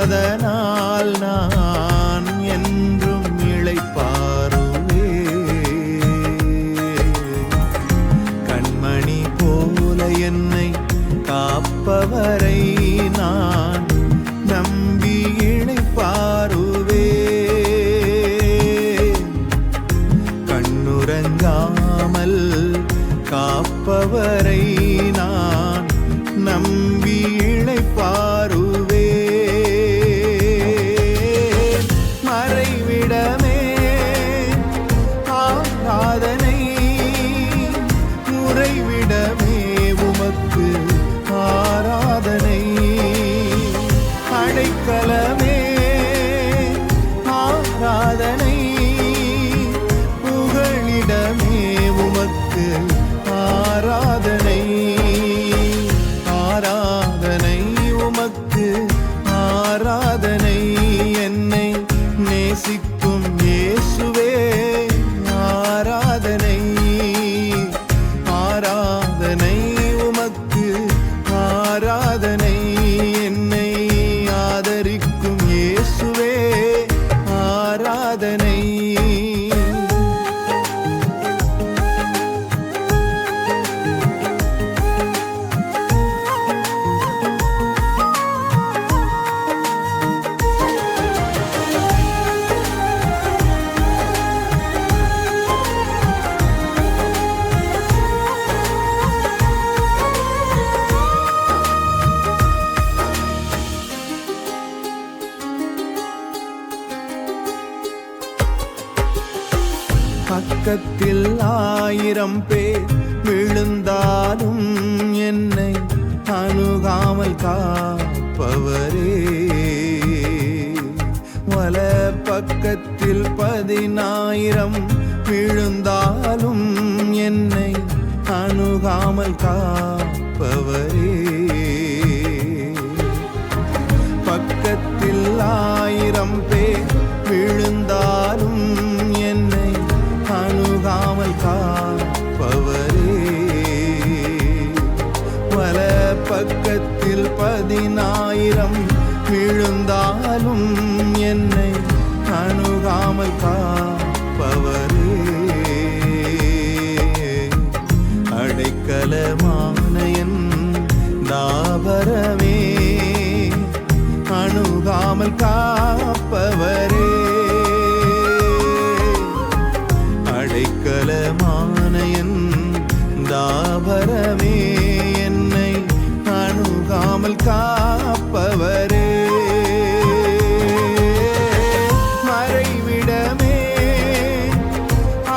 அதனால் நான் என்றும் இளைப்பாறுவே. கண்மணி போல என்னை காப்பவரை நான் நம்பி இளைப்பாறுவே. கண்ணுறங்காமல் காப்பவரை நான் நம்பி இளைப்பாறுவே. மறைவிடமே ஆராதனை, உறைவிடமே உமக்கு ஆராதனை. அடைக்கலமே ஆராதனை, புகழிடமே உமக்கு ஆராதனை. ஆராதனை உமக்கு ஆராதனை. என்னை நேசிக்கும் இயேசுவே ஆராதனை. ஆராதனை உமக்கு ஆராதனை. என்னை ஆதரிக்கும் இயேசுவே ஆராதனை. பக்கத்தில் 1000 பேர் விழுந்தாலும் என்னை அணுகாமல் காப்பவரே. வல பக்கத்தில் 10,000 விழுந்தாலும் என்னை அணுகாமல் காப்பவரே. பக்கத்தில் 1000 பேர் விழுந்தாலும் என்னை அணுகாமல் காப்பவரே. வல பக்கத்தில் 10,000 விழுந்தாலும் என்னை அணுகாமல் காப்பவரே. அடைக்கலமான என் தாபரமே அணுகாமல் காப்பவரே. அடைக்கலமான என் தாபரமே என்னை அணுகாமல் காப்பவரே. மறைவிடமே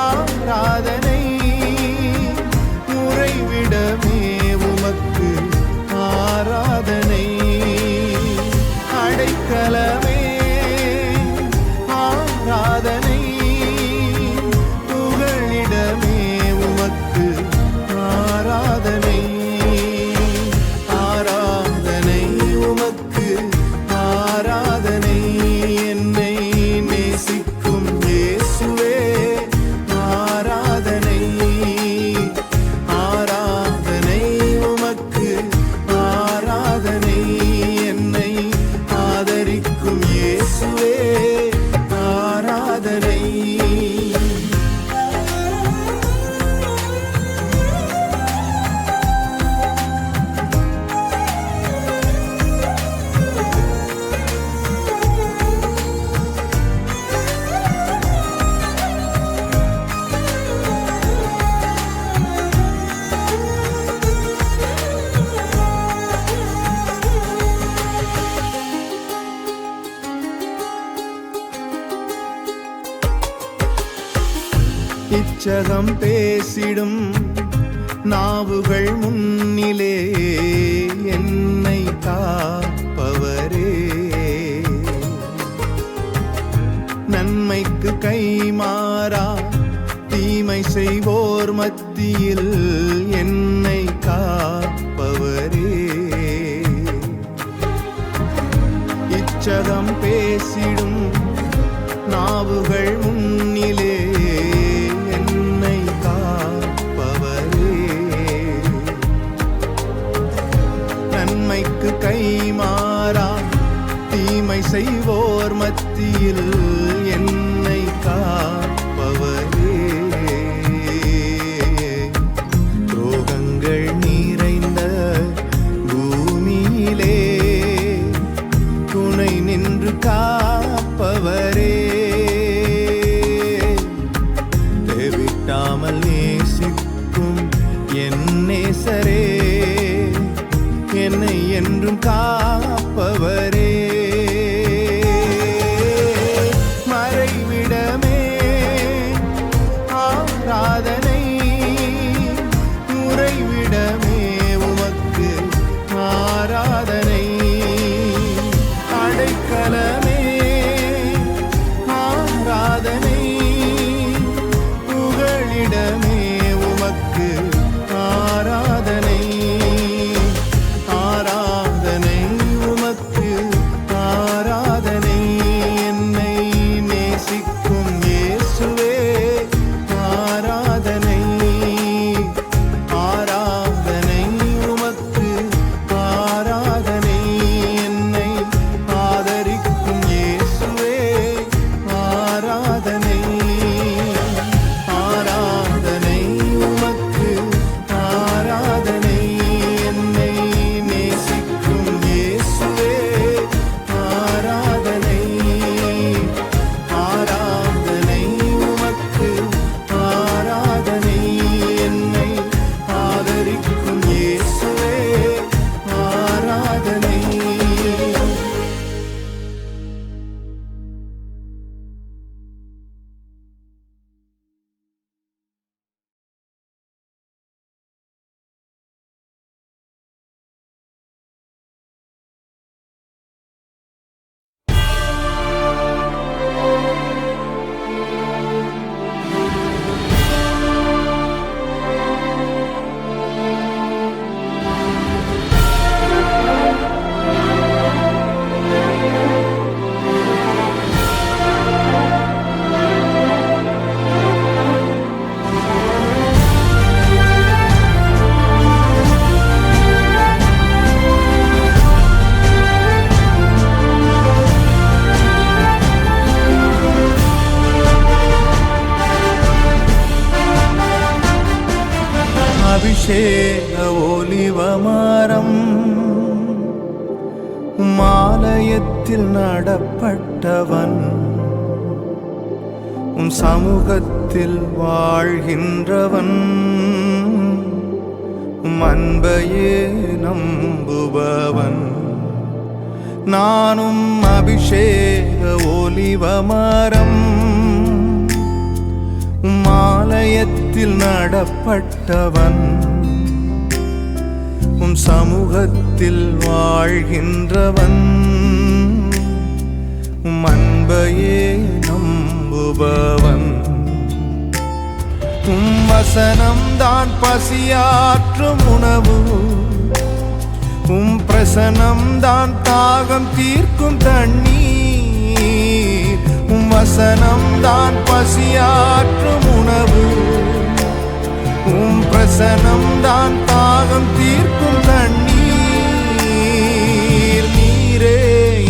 ஆராதனை, உறைவிடமே உமக்கு ஆராதனை. அடைக்கலமே ஆராதனை, ஆராதனை. ஆராதனை உமக்கு ஆராதனை. என்னை நேசிக்கும் இயேசுவே ஆராதனை. ஆராதனை உமக்கு ஆராதனை. என்னை ஆதரிக்கும் இயேசுவே ஆராதனை. இச்சகம் பேசிடும் நாவுகள் முன்னிலே என்னை காப்பவரே. நன்மைக்கு கைமாறா தீமை செய்வோர் மத்தியில் என்னை காப்பவரே. இச்சகம் பேசிடும் நாவுகள் முன்னிலே என்னை காப்பவரே. நன்மைக்கு கைமாறா தீமை செய்வோர் மத்தியில் என்னை காப்பவரே. துரோகங்கள் நிறைந்த பூமியிலே துணை நின்று காப்பவரே. தேவிட்டாமல் நேசிக்கும் என் நேசரே, என்னை என்றும் காப்பவரே. மறைவிடமே ஆராதனை, உறைவிடமே உமக்கு ஆராதனை. அடைக்கலமே ஆராதனை, புகழிடமே உமக்கு ஆராதனை. ஆராதனை உமக்கு ஆராதனை. என்னை நேசிக்கும் இயேசுவே ஆராதனை. ஆராதனை உமக்கு ஆராதனை. என்னை ஆதரிக்கும் இயேசுவே ஆராதனை. ஆராதனை உமக்கு ஆராதனை. என்னை நேசிக்கும் இயேசுவே ஆராதனை. ஆராதனை உமக்கு ஆராதனை. என்னை ஆதரிக்கும் இயேசுவே ஆராதனை. அபிஷேக ஒலிவமரம் மாலயத்தில் நடப்பட்டவன், உன் சமூகத்தில் வாழ்கின்றவன், அன்பையே நம்புபவன். நானும் அபிஷேக ஒலிவமரம் மாலயத்தில் நடப்பட்டவன், உம் சமூகத்தில் வாழ்கின்றவன், உம் அன்பையே நம்புபவன். உம் வசனம்தான் பசியாற்றும் உணவு, உம் பிரசனம்தான் தாகம் தீர்க்கும் தண்ணீர். உம் வசனம்தான் பசியாற்றும் உணவு, உம் பிரசனம்தான் தாகம் தீர்க்கும் தண்ணீர். நீரே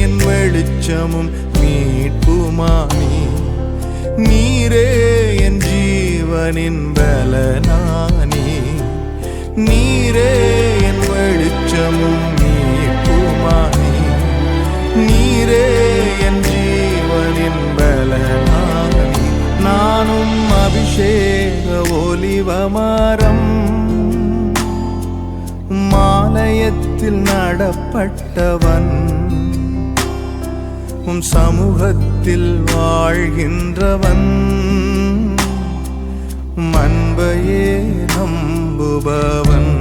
என் வெளிச்சமும் மீட்புமானி, நீரே என் ஜீவனின் பலனானி. நீரே என் வெளிச்சமும் மீட்புமானி, நீரே என் ஜீவனின் பலனானி. நானும் அபிஷேக ஒலிவமரம் மாலயத்தில் நடப்பட்டவன், உம் சமூகத்தில் வாழ்கின்றவன், அன்பையே நம்புபவன்.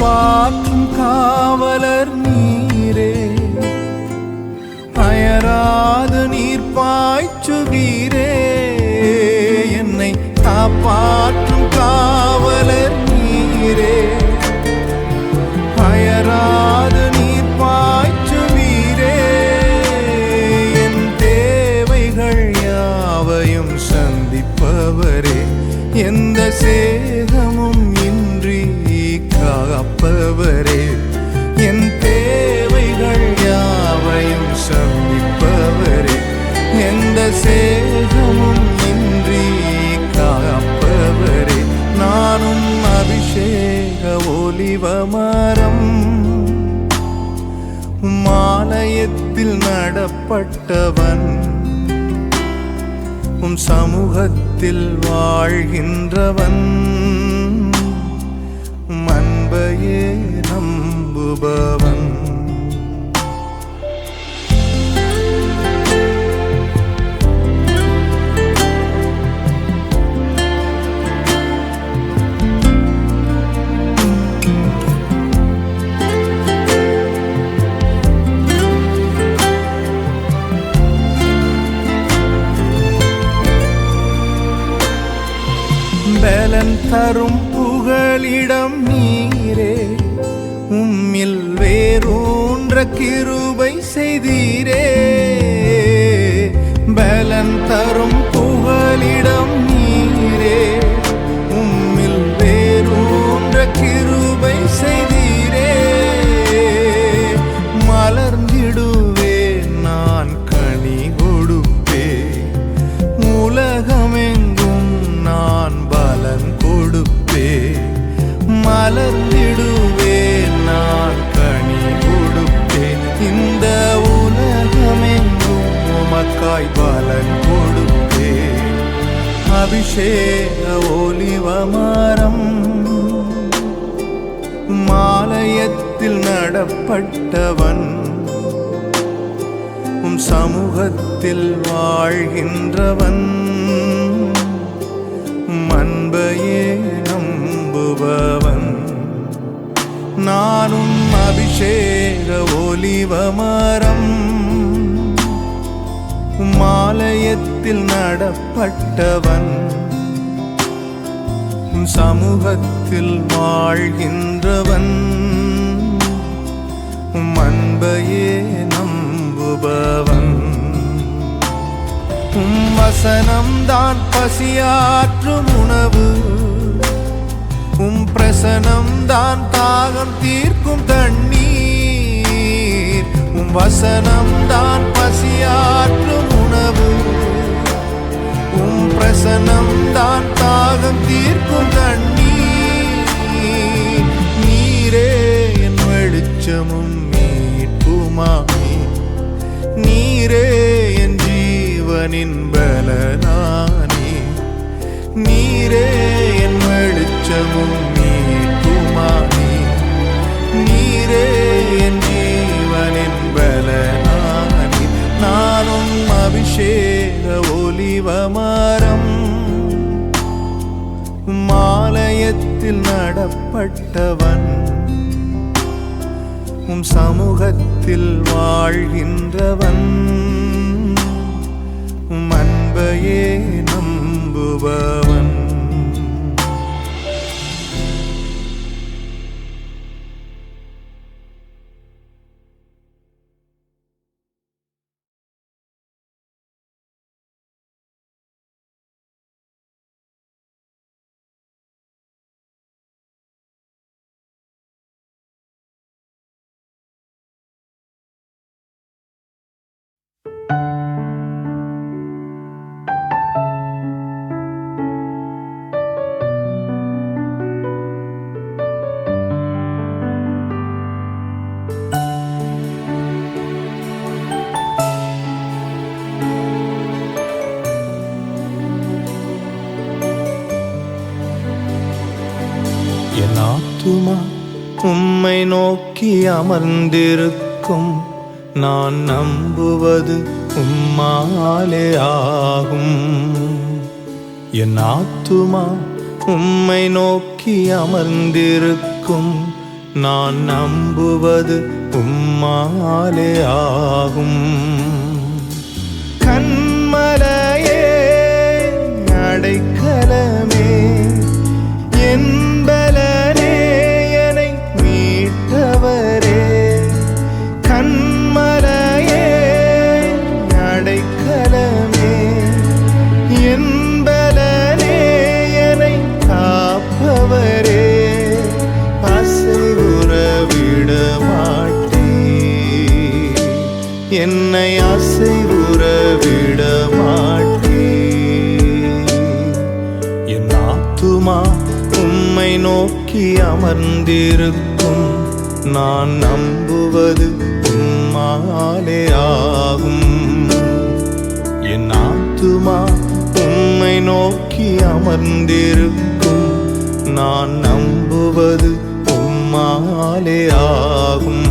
காப்பாற்றும் காவலர் நீரே. அயராது நீர் பாய்ச்சுவீரே, என்னை காப்பாற்றும் காவலர் நீரே. அயராது நீர் பாய்ச்சுவீரே, என் தேவைகள் யாவையும் சந்திப்பவரே. எந்த சேதமும் இன்றி காப்பவரே. என் தேவைகள் யாவையும் சந்திப்பவரே. எந்த சேதமும் இன்றி காப்பவரே. நானும் அபிஷேக ஒலிவமரம், ஆலயத்தில் நடப்பட்டவன். உம் சமூகத்தில் வாழ்கின்றவன், அன்பையே நம்புபவன். பலன் தரும் புகலிடம் நீரே. உம்மில் வேரூன்ற கிருபை செய்தீரே. பலன் தரும் புகலிடம் நீரே. உம்மில் வேரூன்ற கிருபை செய்தீரே. மலர்ந்திடுவேன் நான் கனி கொடுப்பே. உலகமெங்கும் நான் பலன் கொடுப்பே. மலர்ந்திடுவேன் நான் கனி கொடுப்பே. இந்த உலகமெங்கும் உமக்காய் பலன் கொடுப்பே. அபிஷேக ஒலிவமரம், ஆலயத்தில் நடப்பட்டவன். உம் சமூகத்தில் வாழ்கின்றவன், அன்பையே நம்புபவன். நானும் அபிஷேக ஒலிவமரம், ஆலயத்தில் நடப்பட்டவன். சமூகத்தில் வாழ்கின்றவன், அன்பையே நம்புபவன். வசனம்தான் பசியாற்றும் உணவு. பிரசனம்தான் தாகம் தீர்க்கும் தண்ணீர். வசனம்தான் பசியாற்றும் உணவு. பிரசனம்தான் தாகம் தீர்க்கும் தண்ணீர். நீரே என் வெளிச்சமும் மீட்புமாமே. நீரே என் ஜீவனின் பலனானே. நீரே என் வெளிச்சமும் மீட்புமாமே. நீரே என் ஜீவனின் பலனானே. நானும் அபிஷேக ஒலிவமரம், ஆலயத்தில் நடப்பட்டவன். உம் சமூகத்தில் வாழ்கின்றவன், அன்பையே நம்புபவன். என் ஆத்துமா உம்மை நோக்கி அமர்ந்திருக்கும். நான் நம்புவது உம்மாலே ஆகும். என் ஆத்துமா உம்மை நோக்கி அமர்ந்திருக்கும். நான் நம்புவது உம்மாலே ஆகும். கண்மலையே அடைக்கலமே என்பலனே என்னை மீட்டவரே. கண்மலையே அடைக்கலமே என்பலனே என்னை காப்பவரே. அசைவுற விட மாட்டீர், என்னை அசைவுற விட மாட்டீர். என் ஆத்துமா உம்மை நோக்கி அமர்ந்திருக்கும், நான் நம்புவது உம்மாலே ஆகும். என் ஆத்துமா உம்மை நோக்கி அமர்ந்திருக்கும், நான் நம்புவது உம்மாலே ஆகும்.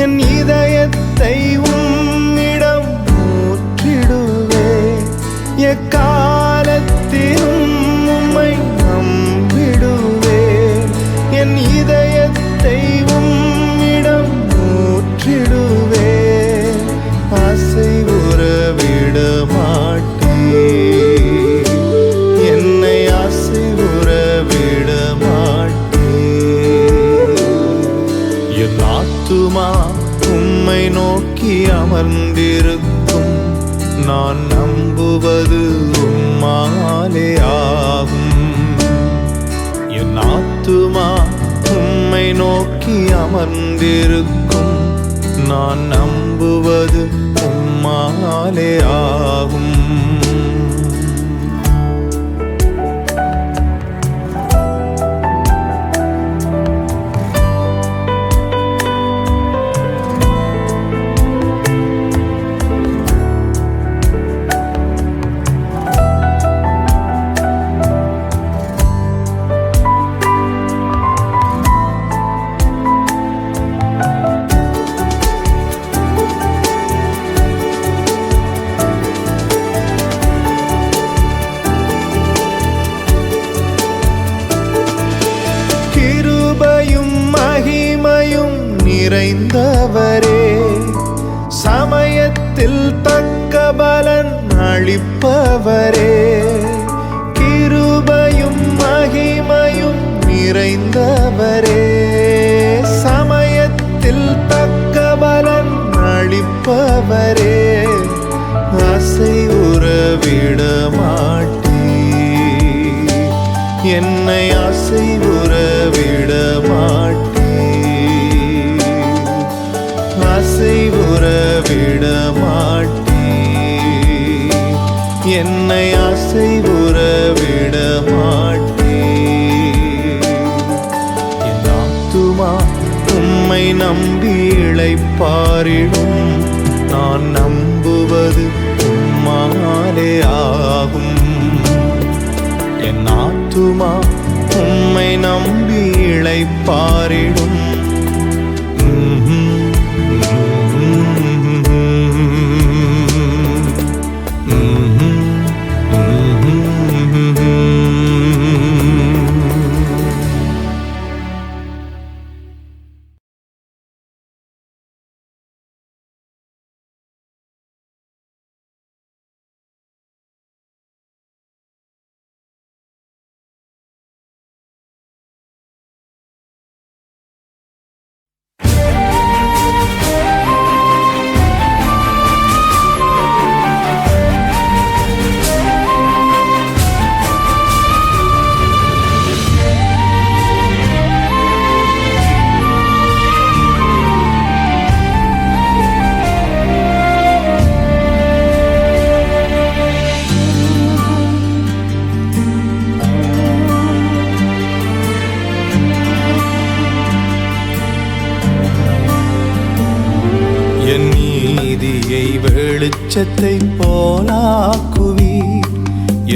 என் இதயத்தை உம்மிடம் ஊற்றிடுவே. எக்காலத்திலும் உம்மை நம்பிடுவே. என் இதயத்தை உம்மிடம் ஊற்றிடுவே. அசைவுற விட மாட்டீர், என்னை அசைவுற விட மாட்டீர். என் ஆத்துமா உம்மை நோக்கி அமர்ந்திருக்கும், நான் நம்புவது உம்மாலே ஆகும். என் ஆத்துமா உம்மை நோக்கி அமர்ந்திருக்கும், நான் நம்புவது உம்மாலே ஆகும். மகிமையும் நிறைந்தவரே, சமயத்தில் தக்க பலன் அளிப்பவரே. கிருபையும் மகிமையும் நிறைந்தவரே, சமயத்தில் தக்க பலன் அளிப்பவரே. அசைவுற விட மாட்டீர், என்னை அசைவுற விட மாட்டீர். அசைவுற விட மாட்டீர், என்னை அசைவுற விட மாட்டீர். என் ஆத்துமா உம்மை நம்பி இளைப்பாறிடும், நான் நம்புவது உம்மாலே ஆகும். என் ஆத்துமா உம்மை நம்பி இளைப்பாறிடும், வெளிச்சத்தை போலாக்குவீர்.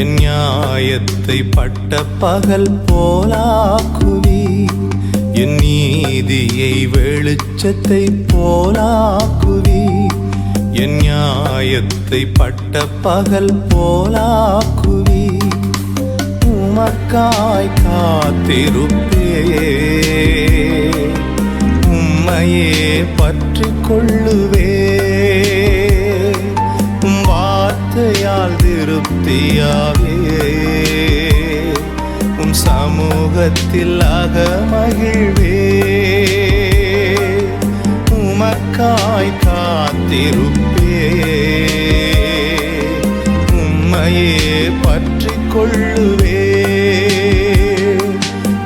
என் நியாயத்தை பட்ட பகல் போலாக்குவீர். என் நீதியை வெளிச்சத்தை போலாக்குவீர். என் நியாயத்தை பட்ட பகல் போலாக்குவீர். உமக்காய் காத்திருப்பே, உம்மையே பற்றி கொள்ளுவே. உம் வார்த்தையால் திருப்தியாவே, உம் சமூகத்தில் அகமகிழ்வே. உமக்காய் காத்திருப்பே, உம்மையே பற்றி கொள்ளுவே.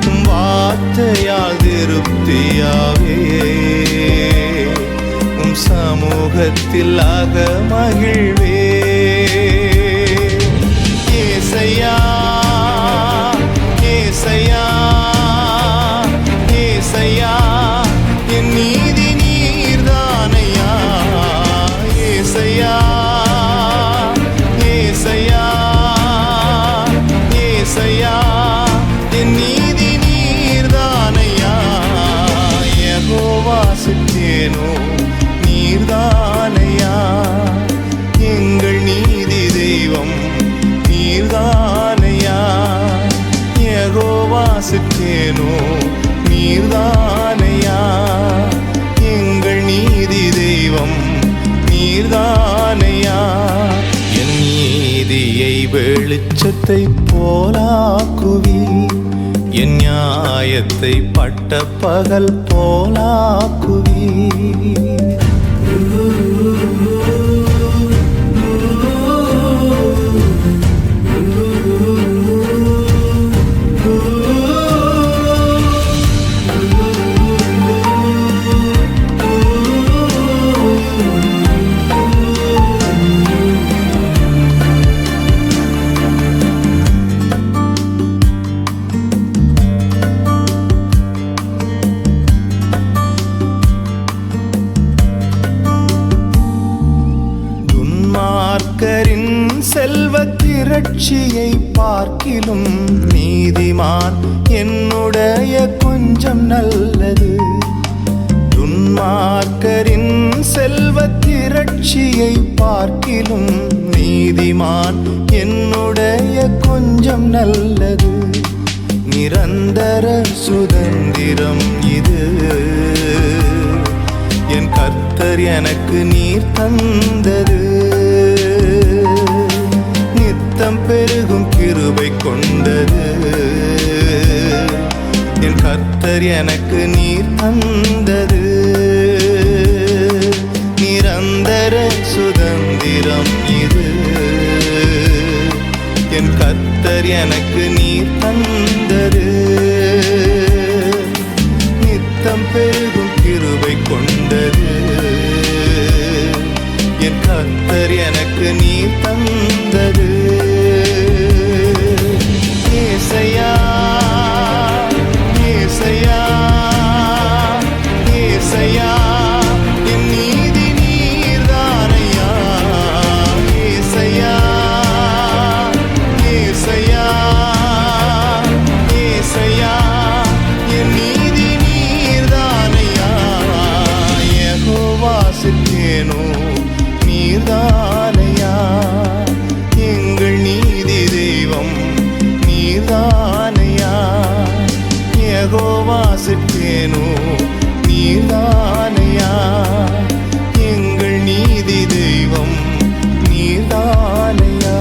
உம் வார்த்தையால் திருப்தியாவே, உம் சமூகத்தில் அகமகிழ்வே. ஏசையா ஏசையா ஏசையா, என் நீதி நீர்தானையா. ஏசையா ஏசையா ஏசையா, என் நீதி நீர்தானையா. யெகோவா சித்தேனோ நீர்தானையா. எங்கள் நீதி தெய்வம் நீர்தானையா. யெகோவா சித்தேனோ நீர்தானையா. எங்கள் நீதி தெய்வம் நீர்தானையா. என் நீதியை வெளிச்சத்தை போலாக்குவீர். என் நியாயத்தை பட்ட பகல் போலாக்குவீர். துன்மார்க்கரின் செல்வத் திரட்சியை பார்க்கிலும் நீதிமான் என்னுடைய கொஞ்சம் நல்லது. துன்மார்க்கரின் செல்வத் திரட்சியை பார்க்கிலும் நீதிமான் என்னுடைய கொஞ்சம் நல்லது. நிரந்தர சுதந்திரம் இது, என் கர்த்தர் எனக்கு நீர் தந்தது. நித்தம் பெருகும் கிருபை கொண்டது, என் கர்த்தர் எனக்கு நீர் தந்தது. நிரந்தர சுதந்திரம் இது, என் கர்த்தர் எனக்கு நீர் தந்தது. நித்தம் பெருகும் கிருபை கொண்டது, என் கர்த்தர் எனக்கு நீர் தந்தது. ஏசையா ஏசையா ஏசையா, என் நீதி நீர்தானையா. ஏசையா ஏசையா ஏசையா, என் நீதி நீர்தானையா. யெகோவா சித்தேனோ நீர்தானையா. எங்கள் நீதி தெய்வம் நீர்தானையா. யெகோவா சித்தேனோ நீர்தானையா. எங்கள் நீதி தெய்வம் நீர்தானையா.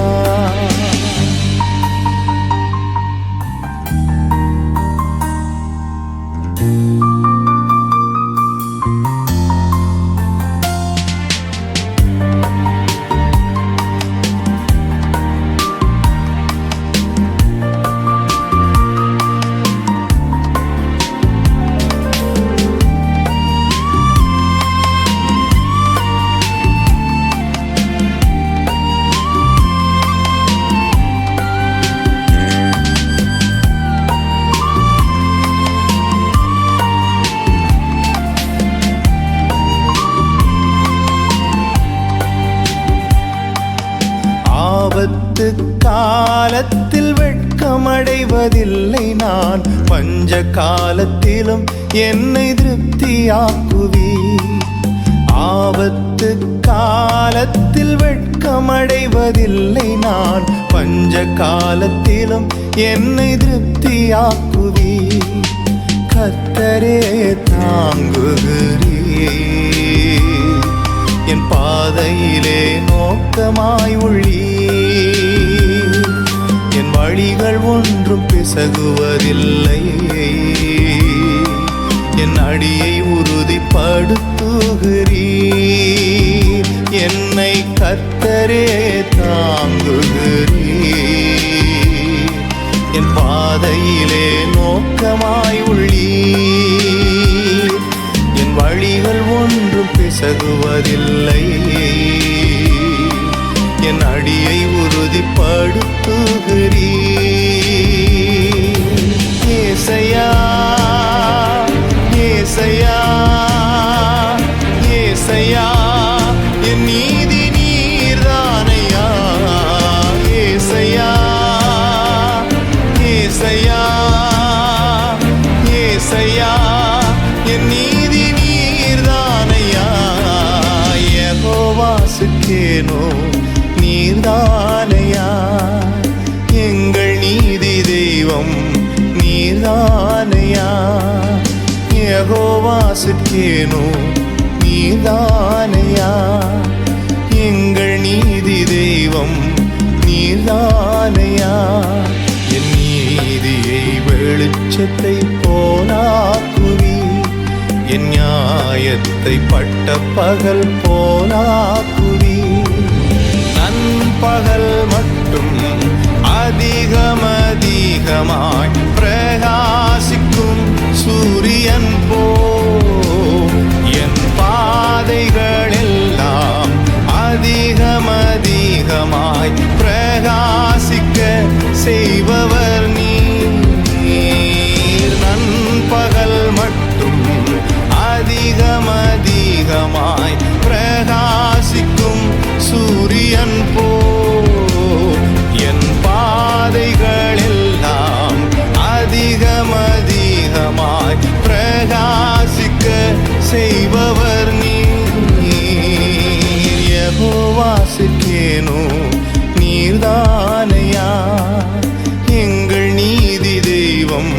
வெட்கமடைவதில்லை நான். பஞ்ச காலத்திலும் என்னை திருப்தியாக்குவீர். ஆபத்து காலத்தில் வெட்கமடைவதில்லை நான். பஞ்ச காலத்திலும் என்னை திருப்தியாக்குவீர். கர்த்தரே தாங்குகிறீர். என் பாதையிலே நோக்கமாய் உள்ளீர். என் வழிகள் ஒன்றும் பிசகுவதில்லை. என் அடியை உறுதிப்படுத்துகிறீர். என்னை கர்த்தரே தாங்குகிறீர். என் பாதையிலே நோக்கமாய் உள்ளீர். என் வழிகள் ஒன்றும் பிசகுவதில்லை. என் அடியை உறுதிப்படுத்துகிறீர். ஏசையா ஏசையா ஏசையா என் நீதி நீர்தானையா. ஏசையா ஏசையா ஏசையா என் நீதி நீர்தானையா. யெகோவாசுக்கேனோ நீர்தானையா. எங்கள் நீதி தெய்வம் நீர்தானையா. யெகோவாசுக்கேனோ நீர்தானையா. எங்கள் நீதி தெய்வம் நீர்தானையா. என் நீதியை வெளிச்சத்தை போலாக்குவீர். என் நியாயத்தை பட்ட பகல் போலாக்குவீர். நண்பகல் மட்டும் அதிகமதிகமாய் பிரகாசிக்கும் சூரியன் போ. என் பாதைகள் எல்லாம் அதிகமதிகமாய் பிரகாசிக்க செய்பவர் நீர். நண்பகல் மட்டும் அதிகமதிகமாய் பிரகாசிக்கும் சூரியன் போ. என் பாதைகள் எல்லாம் அதிகமதிகமாய் பிரகாசிக்க செய்பவர் நீர். யெகோவாசுக்கேனோ நீர்தானையா. எங்கள் நீதி தெய்வம்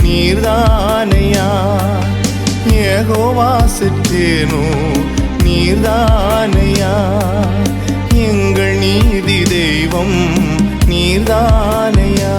நீர்தானையா. யெகோவாசுக்கேனோ நீர்தானையா. எங்கள் நீதி தெய்வம் நீர்தானையா.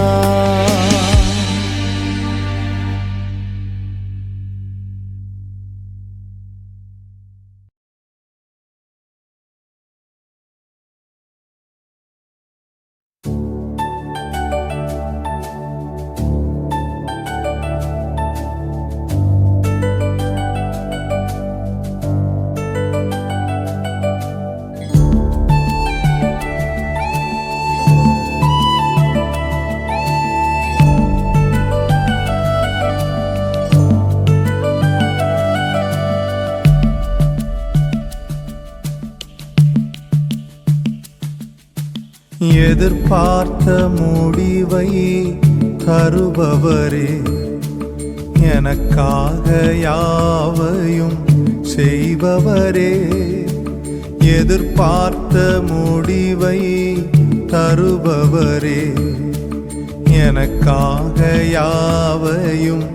எதிர்பார்த்த முடிவை தருபவரே, எனக்காக யாவையும் செய்பவரே. எதிர்பார்த்த முடிவை தருபவரே, எனக்காக யாவையும்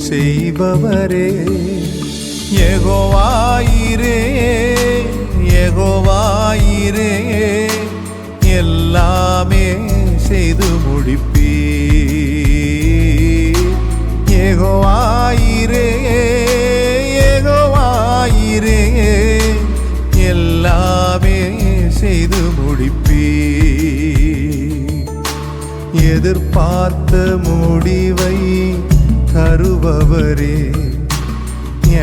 செய்பவரே. யெகோவாயிரே யெகோவாயிரே, எல்லாமே செய்து முடிப்பீர். யெகோவாயிரே யெகோவாயிரே, எல்லாமே செய்து முடிப்பீர். எதிர்பார்த்த முடிவை தருபவரே,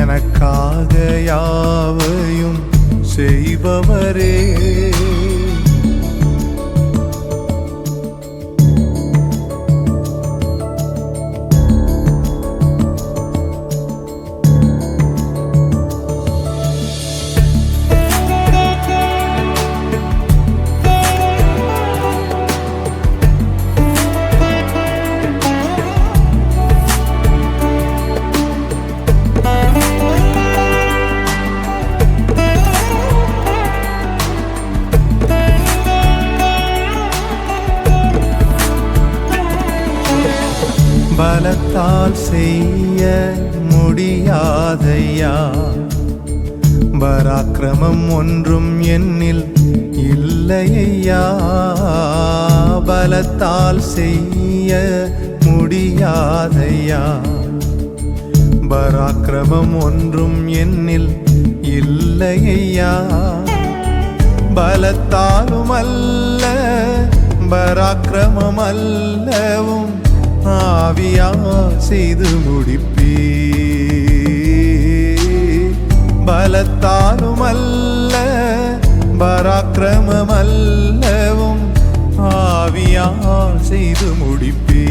எனக்காக யாவையும் செய்பவரே. முடியாதையா. பராக்கிரமம் ஒன்றும் என்னில் இல்லையா, பலத்தால் செய்ய முடியாதையா. பராக்கிரமம் ஒன்றும் என்னில் இல்லையா, பலத்தாலும் அல்ல பராக்கிரமம் அல்லவும் ஆவியா செய்து முடிப்பீ. பலத்தாலும் அல்ல பராக்கிரமம் அல்லவும் ஆவியா செய்து முடிப்பீ.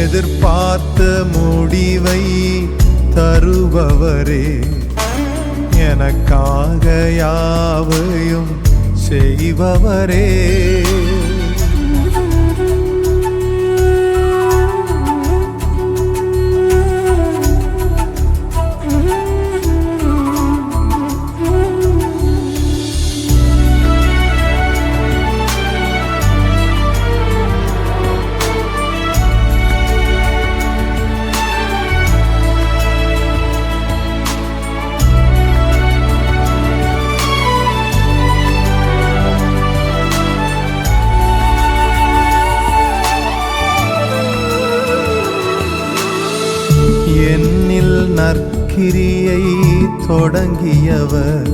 எதிர்பார்த்த முடிவை தருபவரே, எனக்காக யாவையும் செய்பவரே. என்னில் நற்கிரியை தொடங்கியவர்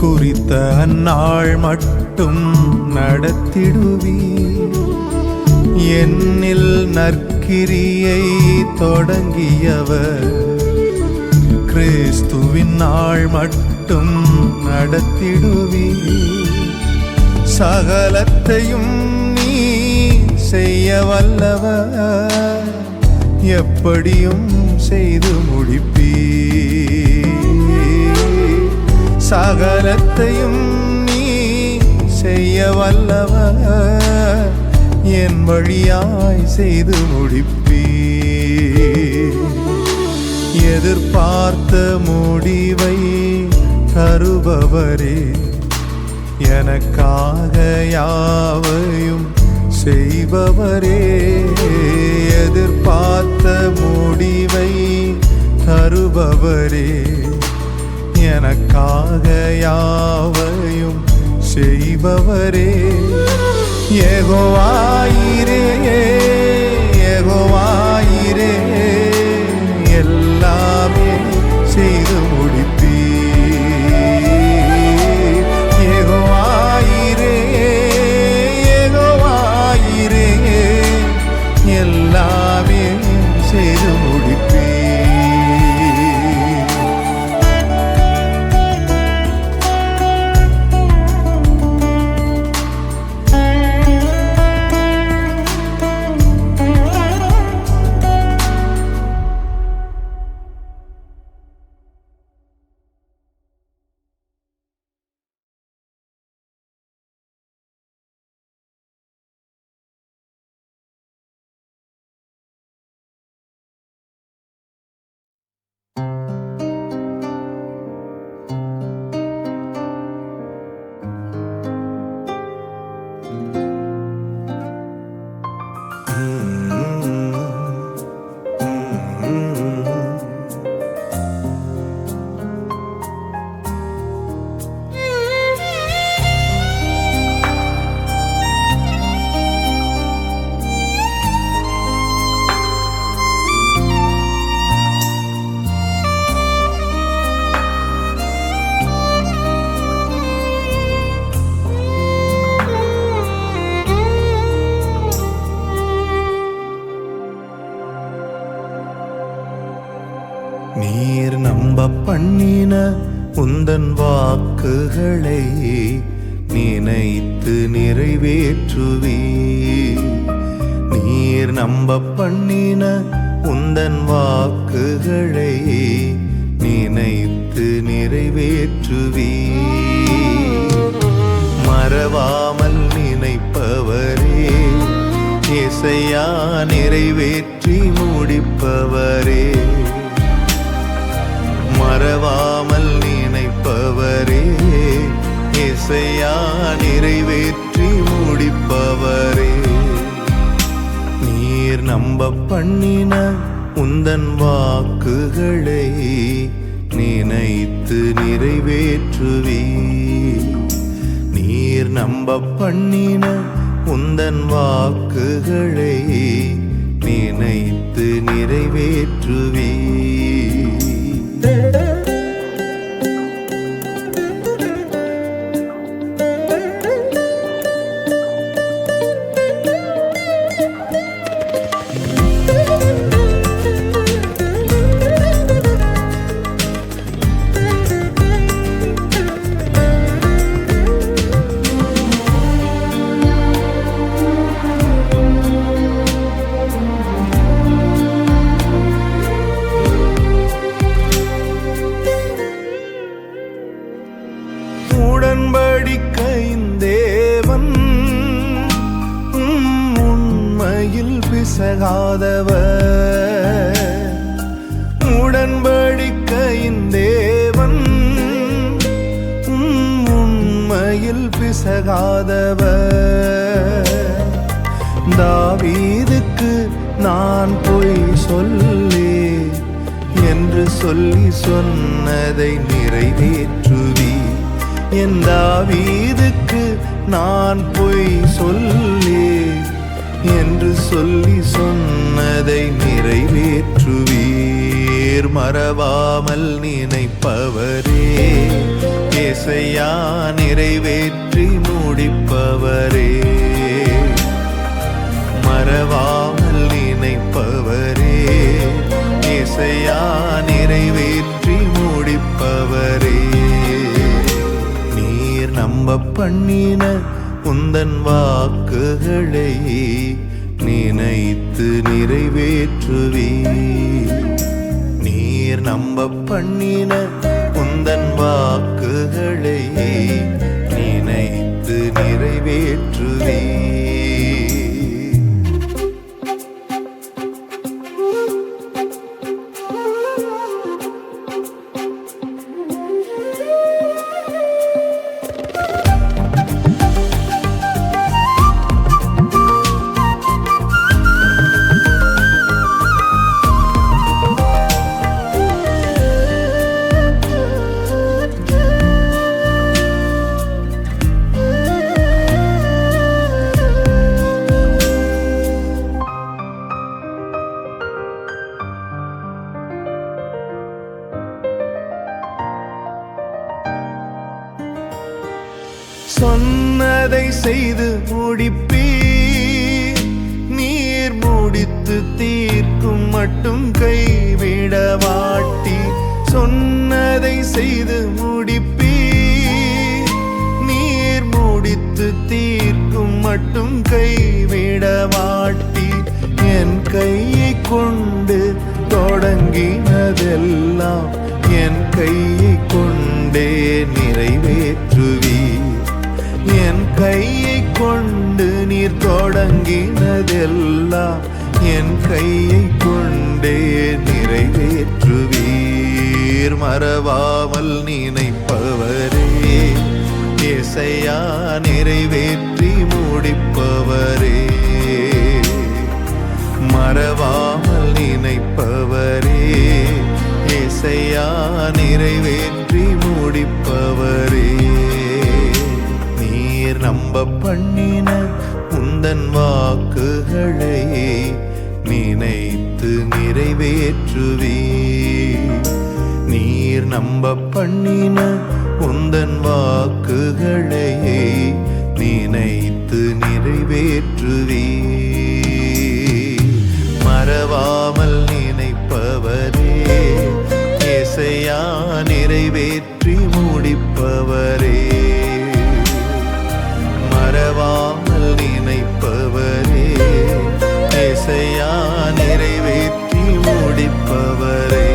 குறித்த அந்நாள் மட்டும் நடத்திடுவீர். என்னில் நற்கிரியை தொடங்கியவர் கிறிஸ்துவின் நாள் மட்டும் நடத்திடுவீர். சகலத்தையும் நீ செய்ய வல்லவர், எப்படியும் செய்து முடிப்பீ. சகலத்தையும் நீ செய்ய வல்லவர், என் வழியாய் செய்து முடிப்பீ. எதிர்பார்த்த முடிவை தருபவரே, எனக்காக யாவையும் செய்பவரே. எதிர்பார்த்த முடிவை தருபவரே, எனக்காக யாவையும் செய்பவரே. யெகோவாயிரே யெகோவாயிரே, எல்லாமே செய்து முடிப்பீ. எல்லாமே செய்து முடிப்பீ. நீர் நம்ப பண்ணின உந்தன் வாக்குகளை நினைத்து நிறைவேற்றுவீர். நீர் நம்ப பண்ணின உந்தன் வாக்குகளை நினைத்து நிறைவேற்றுவீர். மறவாமல் நினைப்பவரே, இசையா நிறைவேற்றி முடிப்பவரே. மறவாமல் நினைப்பவரே, இசையா நிறைவேற்றி முடிப்பவரே. நீர் நம்ப பண்ணின உந்தன் வாக்குகளை நினைத்து நிறைவேற்றுவீர். நீர் நம்ப பண்ணின உந்தன் வாக்குகளை நினைத்து நிறைவேற்றுவீர். உடன்படிக்கையின் தேவன் உண்மையில் பிசகாதவர். உடன்படிக்கையின் தேவன் உண்மையில் பிசகாதவர். தாவீதுக்கு நான் பொய் சொல்லி என்று சொல்லி சொன்னதை நிறைவேற்றுவீர். என் தாவீதுக்கு நான் பொய் சொல்லி என்று சொல்லி சொன்னதை நிறைவேற்றுவீர். மறவாமல் நினைப்பவரே, ஏசையா நிறைவேற்றி முடிப்பவரே. மறவாமல் நினைப்பவரே, ஏசையா நிறைவேற்றி முடிப்பவரே. நம்ப பண்ணின உந்தன் வாக்குகளை நினைத்து நிறைவேற்றுவீர். நீர் நம்ப பண்ணின உந்தன் வாக்குகளை நினைத்து நிறைவேற்றுவீர். சொன்னதை செய்து முடிப்பீர். நீர் முடித்து தீர்க்கும் மட்டும் கைவிட மாட்டீர். சொன்னதை செய்து முடிப்பீர். நீர் முடித்து தீர்க்கும் மட்டும் கைவிட மாட்டீர். என் கையை கொண்டு தொடங்கினதெல்லாம் என் கையை கொண்டே நிறைவேற்றுவீர். என் கையை கொண்டு நீர் தொடங்கினதெல்லாம் என் கையை கொண்டே நிறைவேற்றுவீர். மறவாமல் நினைப்பவரே, ஏசையா நிறைவேற்றி முடிப்பவரே. மறவாமல் நினைப்பவரே, ஏசையா நிறைவேற்றி முடிப்பவரே. நீர் நம்ப பண்ணின உந்தன் வாக்குகளை நினைத்து நிறைவேற்றுவீர். நீர் நம்ப பண்ணின உந்தன் வாக்குகளை நினைத்து நிறைவேற்றுவீர். மறவாமல் நினைப்பவரே, ஏசையா நிறைவேற்றி முடிப்பவரே. மறவாமல் நினைப்பவரே, ஏசையா நிறைவேற்றி முடிப்பவரே.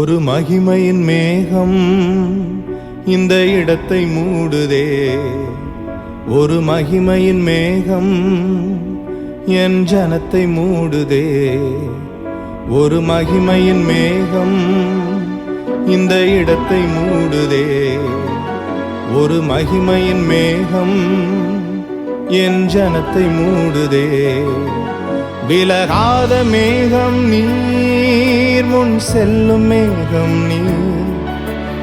ஒரு மகிமையின் மேகம் இந்த இடத்தை மூடுதே. ஒரு மகிமையின் மேகம் என் ஜனத்தை மூடுதே. ஒரு மகிமையின் மேகம் இந்த இடத்தை மூடுதே. ஒரு மகிமையின் மேகம் என் ஜனத்தை மூடுதே. விலகாத மேகம் நீர், முன் செல்லும் மேகம் நீர்.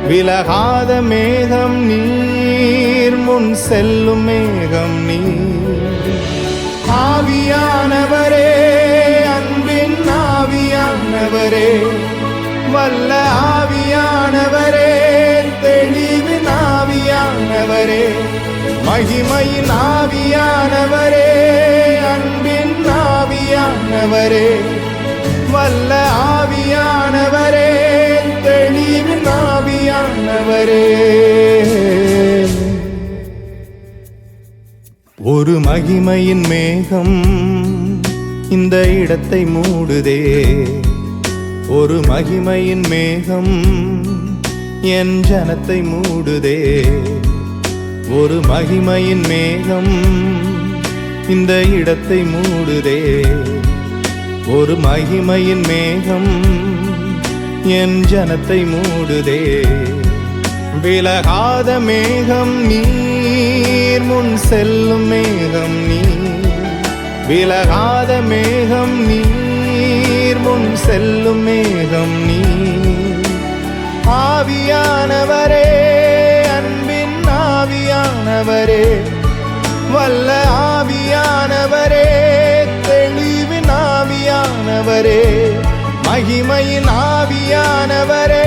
விலகாத மேகம் நீர், முன் செல்லும் மேகம் நீர். ஆவியானவரே, அன்பின் ஆவியானவரே, வல்ல ஆவியானவரே, தெளிவின் ஆவியானவரே, மகிமையின் ஆவியானவரே, அன்பின் ஆவியானவரே, வல்ல ஆவியானவரே, தெளிவின் ஆவியானவரே. ஒரு மகிமையின் மேகம் இந்த இடத்தை மூடுதே. ஒரு மகிமையின் மேகம் என் ஜனத்தை மூடுதே. ஒரு மகிமையின் மேகம் இந்த இடத்தை மூடுதே. ஒரு மகிமையின் மேகம் என் ஜனத்தை மூடுதே. விலகாத மேகம் நீர், முன் செல்லும் மேகம் நீர். விலகாத மேகம் நீர், முன் செல்லும் மேகம் நீர். ஆவியானவரே, அன்பின் ஆவியானவரே, வல்ல ஆவியானவரே, தெளிவின் ஆவியானவரே, மகிமையின் ஆவியானவரே,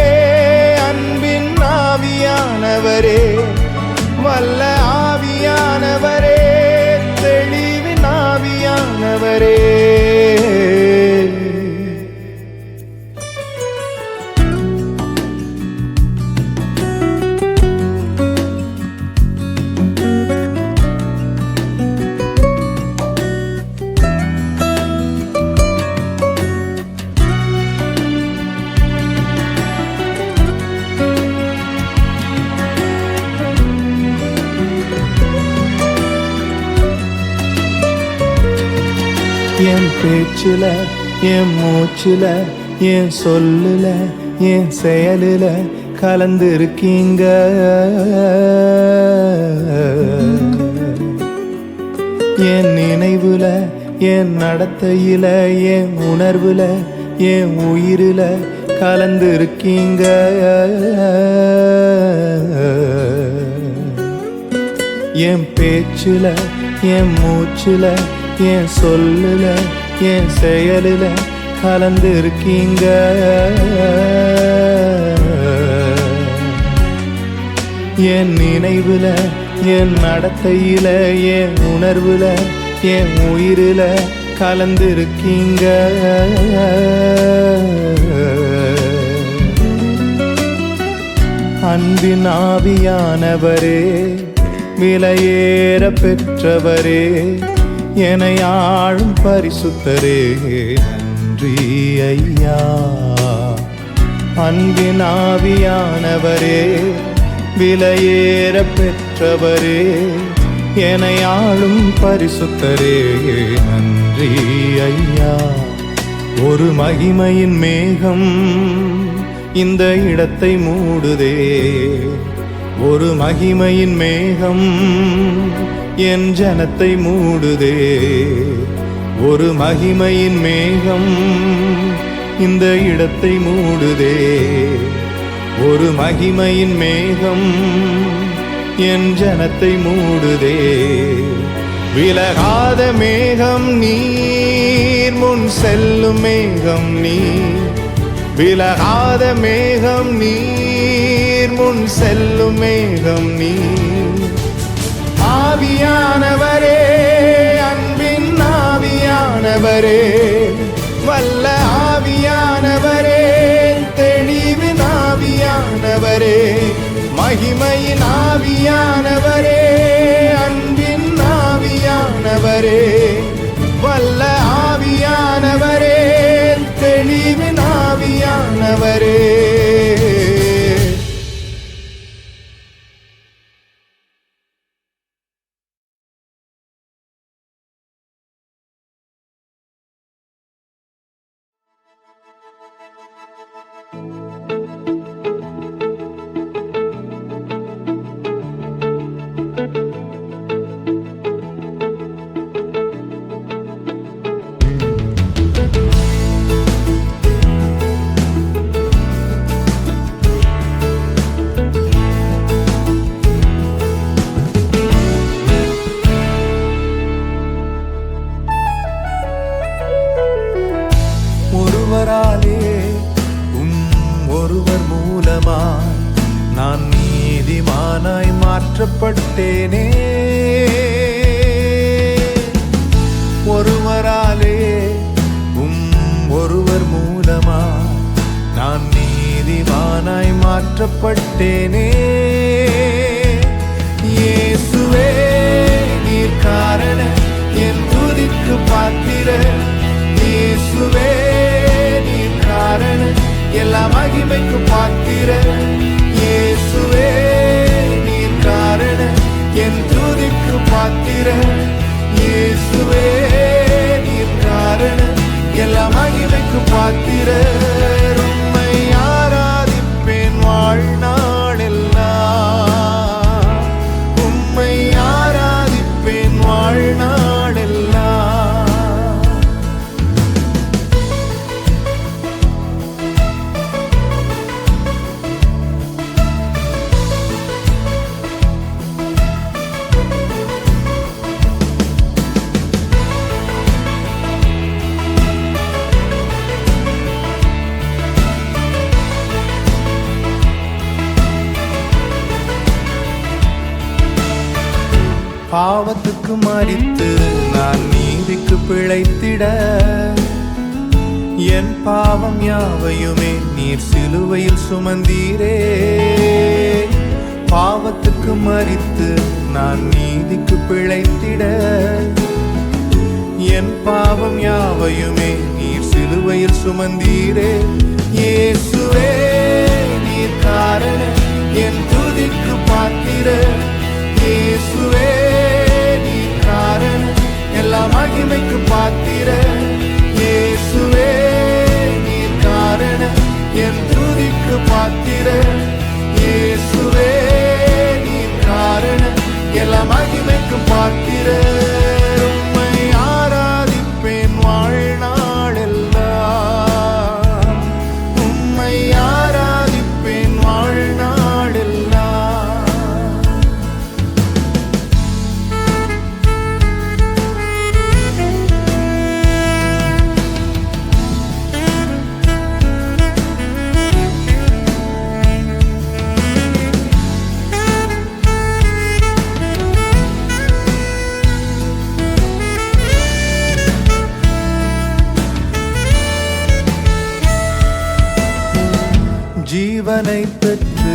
அன்பின் ஆவியானவரே, வல்ல ஆவியானவரே, தெளிவின் ஆவியானவரே. என் பேச்சுல, என் மூச்சுல, என் சொல்லுல, என் செயலுல கலந்திருக்கீங்க. என் நினைவுல, என் நடத்தையில, என் உணர்வுல, என் உயிருல கலந்திருக்கீங்க. என் பேச்சுல, என் மூச்சுல, என் சொல்லுல, என் செயலுல கலந்திருக்கீங்க. என் நினைவுல, என் நடத்தையில, என் உணர்வுல, என் உயிருல கலந்திருக்கீங்க. அன்பின் ஆவியானவரே, விலையேற பெற்றவரே, என்னை ஆளும் பரிசுத்தரே, நன்றி ஐயா. அன்பின் ஆவியானவரே, விலையேற பெற்றவரே, என்னை ஆளும் பரிசுத்தரே, நன்றி ஐயா. ஒரு மகிமையின் மேகம் இந்த இடத்தை மூடுதே. ஒரு மகிமையின் மேகம் என் ஜனத்தை மூடுதே. ஒரு மகிமையின் மேகம் இந்த இடத்தை மூடுதே. ஒரு மகிமையின் மேகம் என் ஜனத்தை மூடுதே. விலகாத மேகம் நீர், முன் செல்லும் மேகம் நீர். விலகாத மேகம் நீர், முன் செல்லும் மேகம் நீர். ஆவியானவரே, அன்பின் ஆவியானவரே, வல்ல ஆவியானவரே, தெளிவின் ஆவியானவரே, மகிமையின் ஆவியானவரே, அன்பின் ஆவியானவரே, வல்ல ஆவியானவரே, தெளிவின் ஆவியானவரே. நீதிமானாய் மாற்றப்பட்டேனே. ஒருவராலே ஒருவர் மூலமா நான் நீதிமானாய் மாற்றப்பட்டேனே. இயேசுவே நீர் காரண என் துதிக்கு பாத்திர. இயேசுவே நீர் காரண எல்லா மகிமைக்கு பாத்திர. இயேசுவே நீர் காரண என் துதிக்கு பாத்திர. இயேசுவே நீர் காரண எல்லா மகிமைக்கு பாத்திர. உம்மை ஆராதிப்பேன் வாழ்நாளெல்லாம். உம்மை ஆராதிப்பேன் வாழ்நாளெல்லாம். பாவத்துக்கு மரித்து நான் நீதிக்கு பிழைத்திட என் பாவம் யாவையுமே நீர் சிலுவையில் சுமந்தீரே. பாவத்துக்கு மரித்து நான் நீதிக்கு பிழைத்திட என் பாவம் யாவையுமே நீர் சிலுவையில் சுமந்தீரே. இயேசுவே நீர் காரண என் துதிக்கு பாத்திர. இயேசுவே நீர் காரண எல்லா மகிமைக்கு பாத்திர. இயேசுவே நீர் காரண என் துதிக்கு பாத்திர. இயேசுவே நீர் காரண எல்லா மகிமைக்கு பாத்திர. உம்மை ஆராதிப்பேன் வாழ்நாளெல்லாம். உம்மை ஆராதிப்பேன் வாழ்நாளெல்லாம். ஜீவனை பெற்று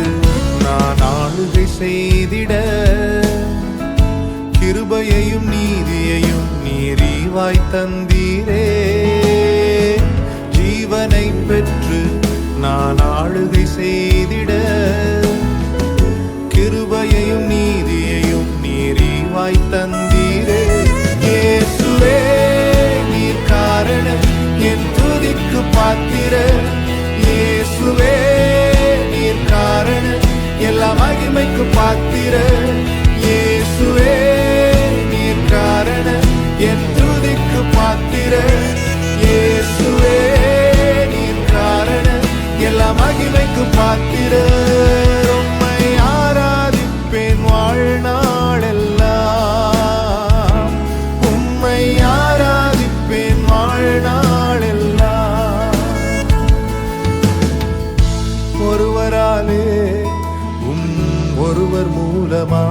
நான் ஆளுகை செய்திட கிருபையையும் நீதியையும் நீரிவாய் தந்தீரே. ஜீவனை பெற்று நான் ஆளுகை செய்திட கிருபையையும் நீதியையும் நீரிவாய் தந்தீரே. இயேசுவே நீர் காரண என் துதிக்கு பாத்திர. இயேசுவே நீர் காரண எல்லா மகிமைக்கு பாத்திர. இயேசுவே நீர் காரண என் துதிக்கு பாத்திர. இயேசுவே நீர் காரண எல்லா மகிமைக்கு பாத்திர. உம்மை ஆராதிப்பேன் வாழ்நாளெல்லாம். உம்மை ஆராதிப்பேன் வாழ்நாளெல்லாம். ஒருவராலே ஒருவர் மூலமா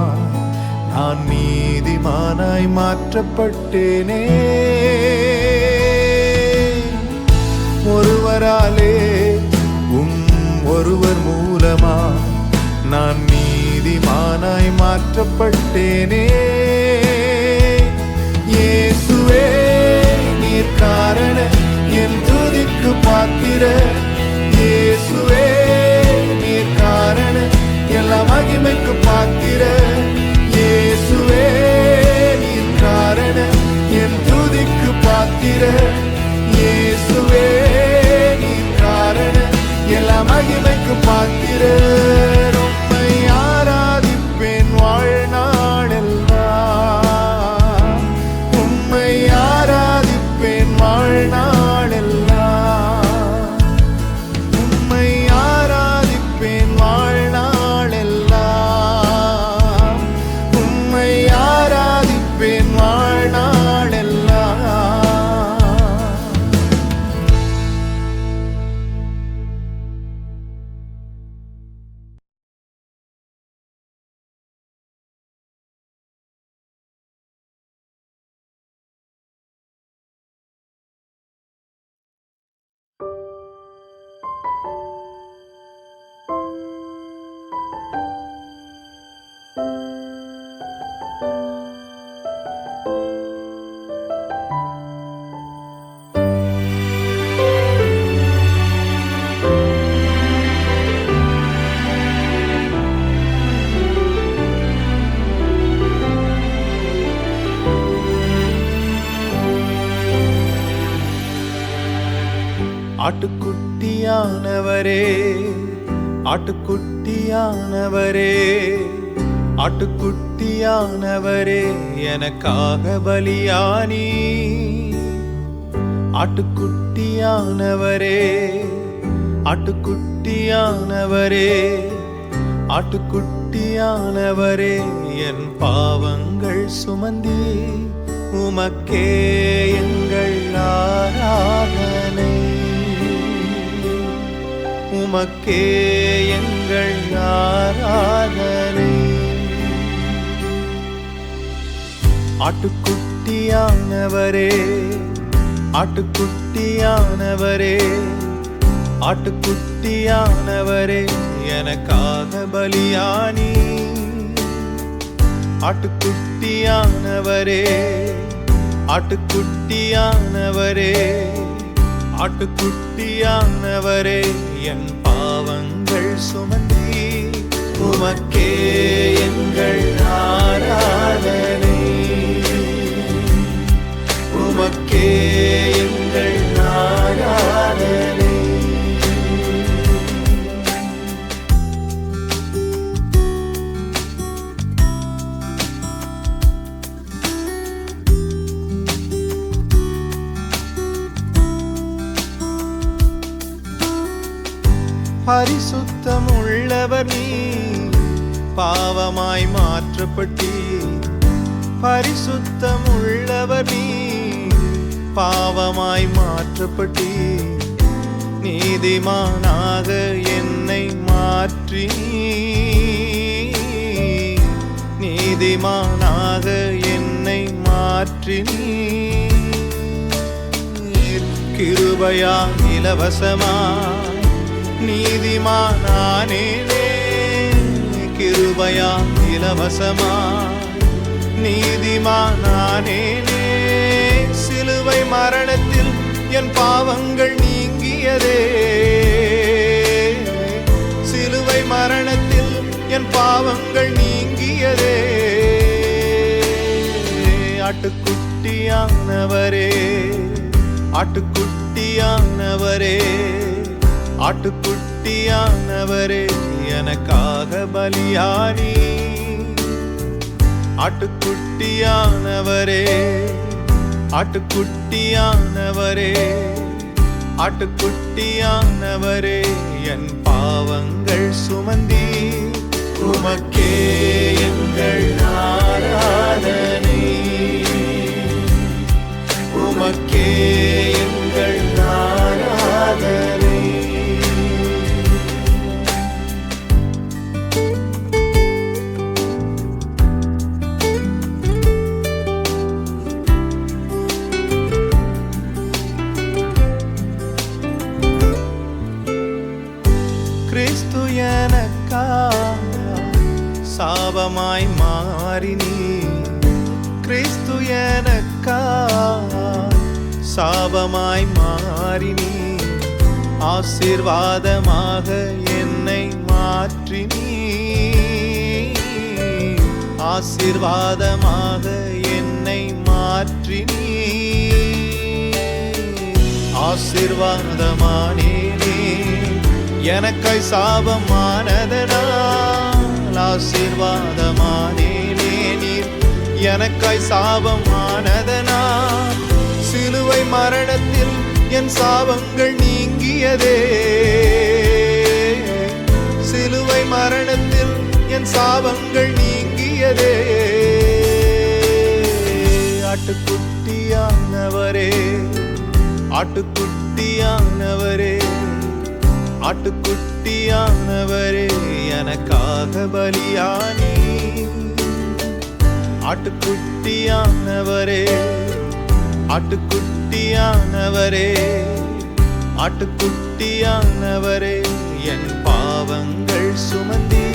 நான் நீதிமானாய் மாற்றப்பட்டேனே. ஒருவராலே ஒருவர் மூலமா நான் நீதிமானாய் மாற்றப்பட்டேனே. இயேசுவே நீர் காரண என் துதிக்கு பாத்திர. இயேசுவே நீர் காரண எல்லா மகிமைக்கு பாத்திர. இயேசுவே நீர் காரண என் துதிக்கு பாத்திர. இயேசுவே நீர் காரண எல்லா மகிமைக்கு பாத்திர. உம்மை ஆராதிப்பேன் வாழ்நாளெல்லாம். உம்மை ஆராதிப்பேன் வாழ்நாளெல்லாம். உம்மை ஆராதிப்பேன் வாழ்நாளெல்லாம். ஆட்டுக்குட்டியானவரே, ஆட்டுக்குட்டியானவரே, ஆட்டுக்குட்டியானவரே, எனக்காக பலியானி. ஆட்டுக்குட்டியானவரே, ஆட்டுக்குட்டியானவரே, ஆட்டுக்குட்டியானவரே, என் பாவங்கள் சுமந்தி. உமக்கே எங்கள் ஆராதனை, உமக்கே எங்கள் ஆராதனை. ஆட்டுக்குட்டியானவரே, ஆட்டுக்குட்டியானவரே, ஆட்டுக்குட்டியானவரே, எனக்காக பலியானி. ஆட்டுக்குட்டியானவரே, ஆட்டுக்குட்டியானவரே, ஆட்டுக்குட்டியானவரே, என் பாவங்கள் சுமந்தி. உமக்கே எங்கள் ஆராதனை, உமக்கே எங்கள் ஆராதனை. பரிசுத்தம் உள்ளவர் நீ, பாவமாய் மாற்றப்பட்டி. பரிசுத்தம் உள்ளவர் நீ, பாவமாய் மாற்றப்பட்டி. நீதிமானாக என்னை மாற்றி, நீதிமானாக என்னை மாற்றி. கிருபையா இலவசமா நீதிமானானேனே, கிருபையா இலவசமா நீதிமானானேனே. சிலுவை மரணத்தில் என் பாவங்கள் நீங்கியதே, சிலுவை மரணத்தில் என் பாவங்கள் நீங்கியதே. ஆட்டுக்குட்டியானவரே, ஆட்டுக்குட்டியானவரே, ஆட்டுக்குட்டியானவரே, எனக்காக பலியானி. ஆட்டுக்குட்டியானவரே, ஆட்டுக்குட்டியானவரே, ஆட்டுக்குட்டியானவரே, என் பாவங்கள் சுமந்தி. உமக்கே எங்கள் ஆராதனை, உமக்கே எங்கள் ஆராதனை. கிறிஸ்து எனக்காக சாபமாய் மாறினி, கிறிஸ்து எனக்காக சாபமாய் மாறினி. ஆசீர்வாதமாக என்னை மாற்றினி, ஆசீர்வாதமாக என்னை மாற்றினி. ஆசீர்வாதமானேனே, எனக்காய் சாபமானதனால். ஆசீர்வாதமானேனே, நீர் எனக்காய் சாபமானதனால். சிலுவை மரணத்தில் என் சாபங்கள் நீங்கியதே, சிலுவை மரணத்தில் என் சாபங்கள் நீங்கியதே. ஆட்டுக்குட்டியானவரே, ஆட்டுக்குட்டியானவரே, ஆட்டுக்குட்டியானவரே, எனக்காக பலியானி. ஆட்டுக்குட்டியானவரே, ஆட்டுக்குட்டியானவரே, ஆட்டுக்குட்டியானவரே, என் பாவங்கள் சுமந்தி.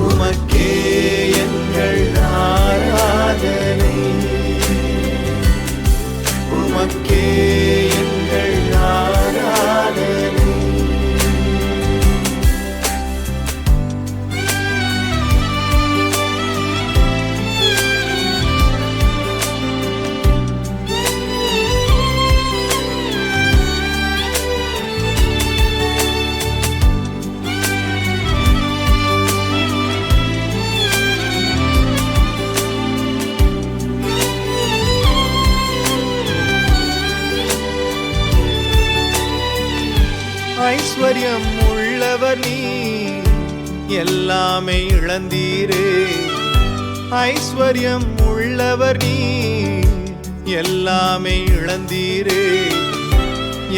உமக்கே எங்கள் ஆராதனை, உமக்கே எங்கள் ஆராதனை. ஐஸ்வர்யம் உள்ளவர் நீ எல்லாமே இழந்தீரே. ஐஸ்வர்யம் உள்ளவர் நீ எல்லாமே இழந்தீரே.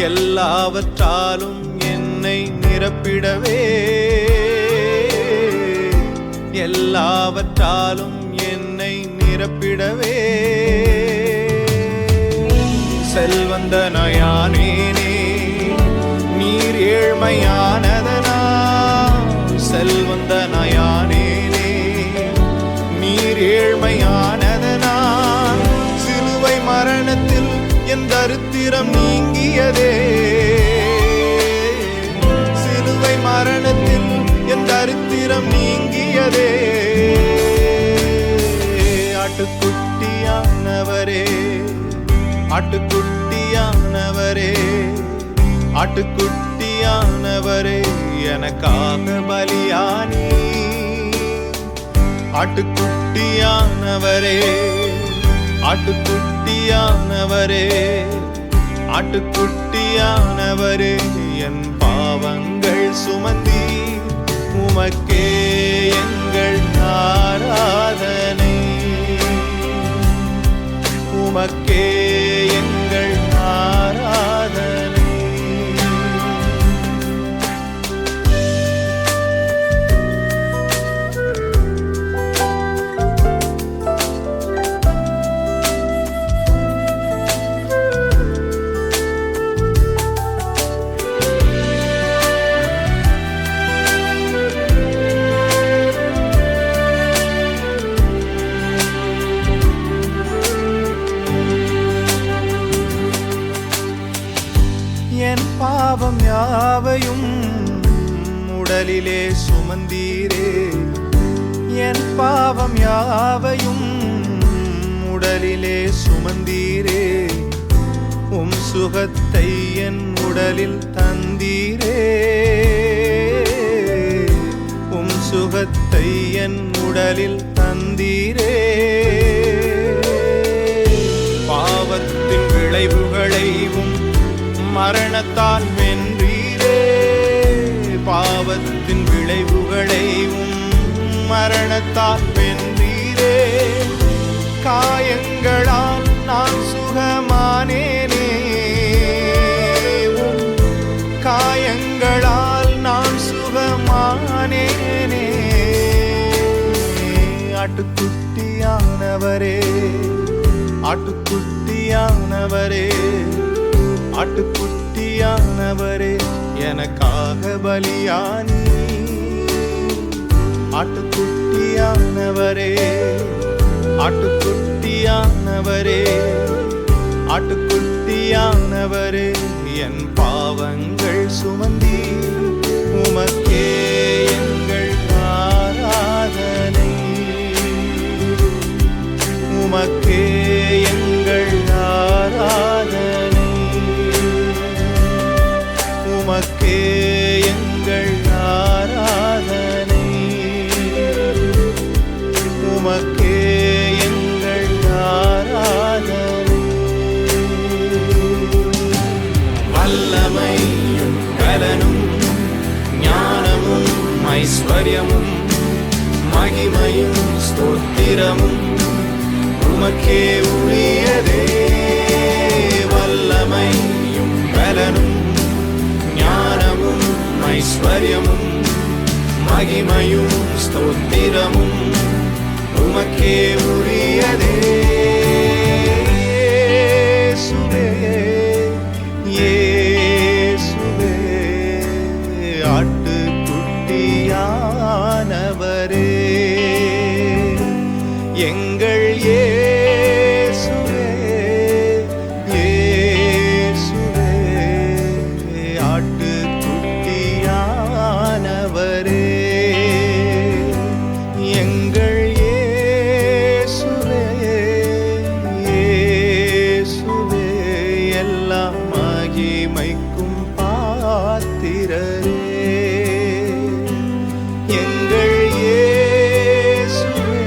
எல்லாவற்றாலும் என்னை நிரப்பிடவே, எல்லாவற்றாலும் என்னை நிரப்பிடவே. செல்வந்தனாயானேனே நீர் ஏழ்மையானதனா. செல்வந்தனாயானேனே நீர் ஏழ்மையானதனா. சிலுவை மரணத்தில் என் தரித்திரம் நீங்கியதே. சிலுவை மரணத்தில் என் தரித்திரம் நீங்கியதே. ஆட்டுக்குட்டியானவரே, ஆட்டுக்குட்டியானவரே, ஆட்டுக்குட்டியானவரே, எனக்காக பலியானி. ஆட்டுக்குட்டியானவரே, ஆட்டுக்குட்டியானவரே, ஆட்டுக்குட்டியானவரே, என் பாவங்கள் சுமந்தி உமக்கே எங்கள் ஆராதனை. உமக்கே எங்கள் ஆராதனை. என் பாவம் யாவையும் உடலிலே சுமந்தீரே. என் பாவம் யாவையும் உடலிலே சுமந்தீரே. உம் சுகத்தை என் உடலில் தந்தீரே. உம் சுகத்தை என் உடலில் தந்தீரே. பாவத்தின் விளைவுகளையும் மரணத்தால் வென்றீரே. பாவத்தின் விளைவுகளையும் மரணத்தால் வென்றீரே. காயங்களால் நான் சுகமானேனே. காயங்களால் நான் சுகமானேனே. ஆட்டுக்குட்டியானவரே, ஆட்டுக்குட்டியானவரே, ஆட்டுக்குட்டியானவரே, எனக்காக பலியானி. ஆட்டுக்குட்டியானவரே, ஆட்டுக்குட்டியானவரே, ஆட்டுக்குட்டியானவரே, என் பாவங்கள் சுமந்தி உமக்கே எங்கள் ஆராதனை. உமக்கே எங்கள் ஆராதனை. உமக்கே எங்கள் ஆராதனை. உமக்கே எங்கள் ஆராதனை. வல்லமையும் பலனும் ஞானமும் ஐஸ்வர்யமும் மகிமையும் ஸ்தோத்திரமும் உமக்கே உரியதே. வல்லமையும் பலனும் ஞானமும் ஐஸ்வர்யமும் மகிமையும் ஸ்தோத்திரமும் உமக்கே உரியதே. இயேசுவே, இயேசுவே, ஆட்டுக்குட்டியானவரே, எங்கள் இயேசுவே, இயேசுவே, ஆட்டுக்குட்டியானவரே, எங்கள் இயேசுவே, இயேசுவே, எல்லா மகிமைக்கும் பாத்திரரே. எங்கள் இயேசுவே,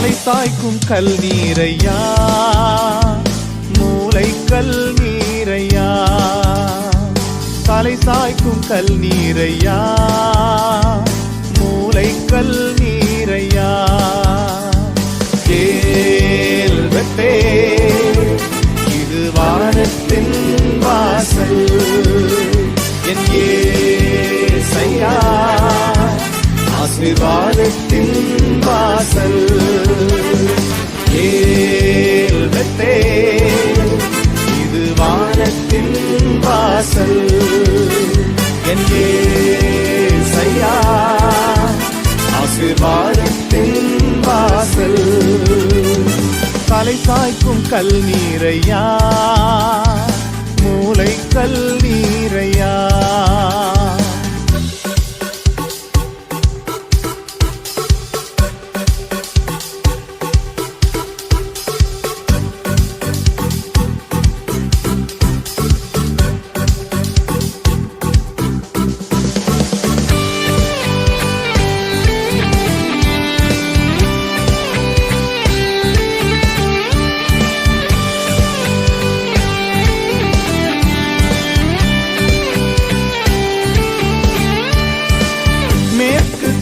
தலை சாய்க்கும் கல் நீரையா, மூளை கல் நீரையா, தலை சாய்க்கும் கல் நீரையா, மூளை கல் நீரையா. கேள்வத்தே இது வானத்தின் வாசல், என் ஏசையா ஆசீர்வாதத்தின் வாசல். கேள்வத்தே இது வானத்தின் வாசல், என் ஏசையா ஆசீர்வாதத்தின் வாசல். தலை சாய்க்கும் கல் நீரையா, மூளை கல் நீரையா.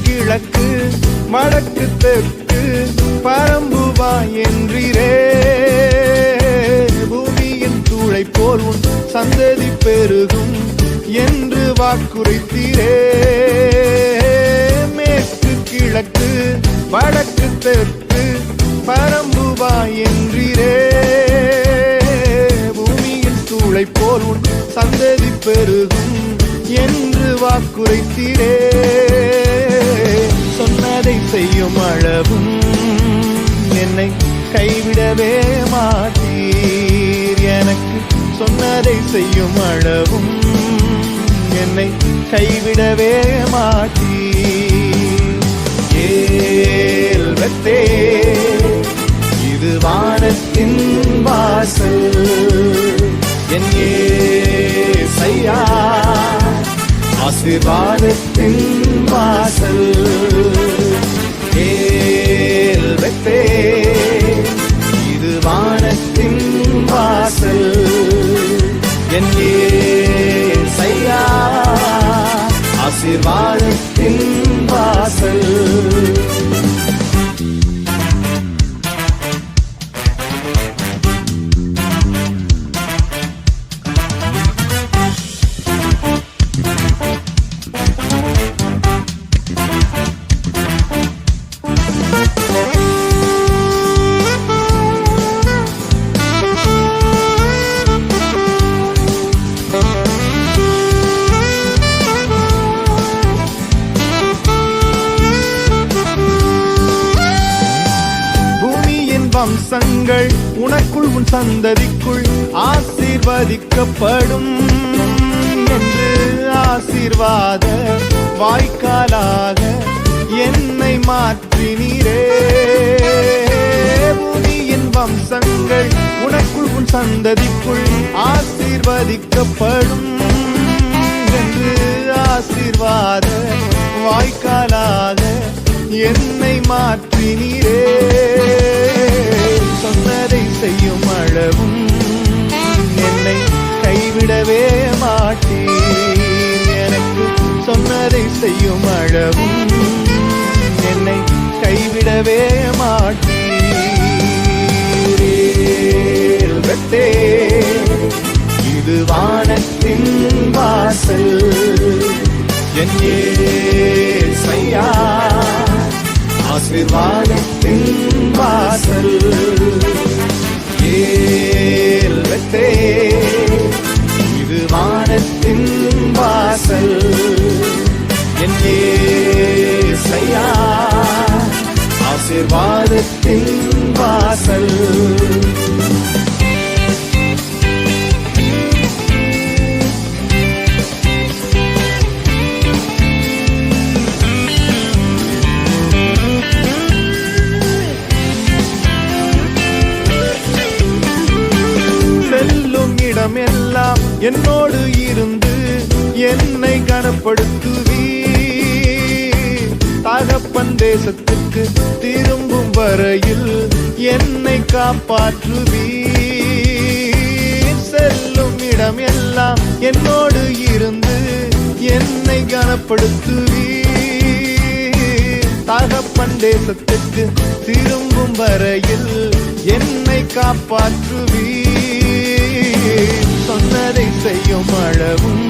கிழக்கு வடக்கு தெற்கு பரம்புவா என்றீரே, பூமியின் தூளை போல் உன் சந்ததி பெருகும் என்று வாக்குரைத்தீரே. மேற்கு கிழக்கு வடக்கு தெற்கு பரம்புவா என்றீரே, பூமியின் தூளை போல் உன் சந்ததி பெருகும் என்று வாக்குரைத்தீரே. சொன்னதை செய்யும் அளவும் என்னை கைவிடவே மாட்டீர், எனக்கு சொன்னதை செய்யும் அளவும் என்னை கைவிடவே மாட்டீர். கேள்வத்தே இது வானத்தின் வாசல், என் ஏசையா ஆசீர்வாதத்தின் வாசல். கேள்வத்தே இது வானத்தின் வாசல், என் ஏசையா ஆசீர்வாதத்தின் வாசல். வம்சங்கள் உனக்குள் உன் சந்ததிக்குள் ஆசீர்வதிக்கப்படும் என்று ஆசீர்வாத வாய்க்காலாக என்னை மாற்றினீரே. பூமியின் வம்சங்கள் உனக்குள் உன் சந்ததிக்குள் ஆசீர்வதிக்கப்படும் என்று ஆசீர்வாத வாய்க்காலாக என்னை மாற்றினீரே. சொன்னதை செய்யும் அளவும் என்னை கைவிடவே மாட்டீர், எனக்கு சொன்னதை செய்யும் அளவும் என்னை கைவிடவே மாட்டீர். இது வானத்தின் வாசல், என் ஏசையா ஆசீர்வாதத்தின் வாசல். கேள்வத்தே இது வானத்தின் வாசல், என் ஏசையா ஆசீர்வாதத்தின் வாசல். எல்லாம் என்னோடு இருந்து என்னை கனப்படுத்துவீர். தகப்பன் தேசத்துக்கு திரும்பும் வரை வரையில் என்னை காப்பாற்றுவீர். செல்லும் இடம் எல்லாம் என்னோடு இருந்து என்னை கனப்படுத்துவீர். தகப்பன் தேசத்துக்கு திரும்பும் வரையில் என்னை காப்பாற்றுவீர். சொன்னதை செய்யும் அளவும்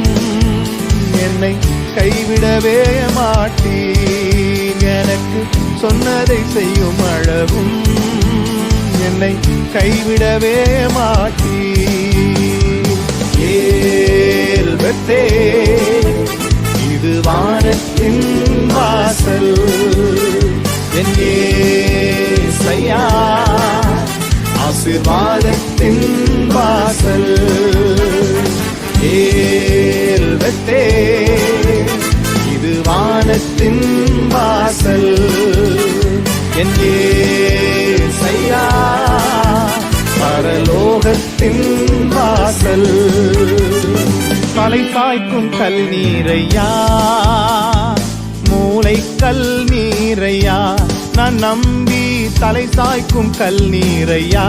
என்னை கைவிடவே மாட்டீர். எனக்கு சொன்னதை செய்யும் அளவும் என்னை கைவிடவே மாட்டீர். ஏல் பெத்தே இது வானத்தின் வாசல். என் ஏசையா ஆசீர்வாதத்தின் வாசல். ஏல் பெத்தே இது வானத்தின் வாசல். என் ஏசையா பரலோகத்தின் வாசல். தலை சாய்க்கும் கல் நீரையா, மூளை கல் நீரையா, நான் நம்பி தலை சாய்க்கும் கல் நீரையா,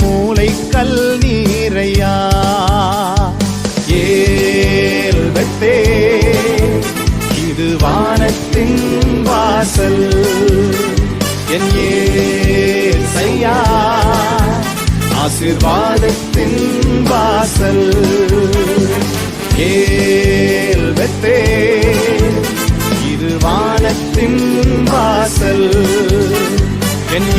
மூளை கல் நீரையா. ஏல் பெத்தே இது வானத்தின் வாசல். என் ஏசையா ஆசீர்வாதத்தின் வாசல். ஏல் பெத்தே இது வானத்தின் வாசல். என்